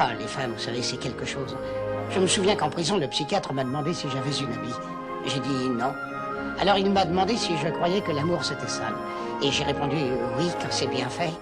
Ah, les femmes, vous savez, c'est quelque chose. Je me souviens qu'en prison, le psychiatre m'a demandé si j'avais une amie. J'ai dit non. Alors il m'a demandé si je croyais que l'amour c'était sale. Et j'ai répondu oui, quand c'est bien fait.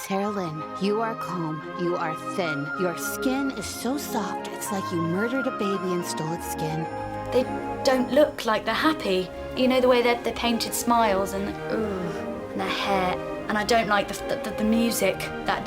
Sarah Lynn, you are calm, you are thin. Your skin is so soft, it's like you murdered a baby and stole its skin. They don't look like they're happy. You know, the way they're painted smiles and and their hair. And I don't like the music. That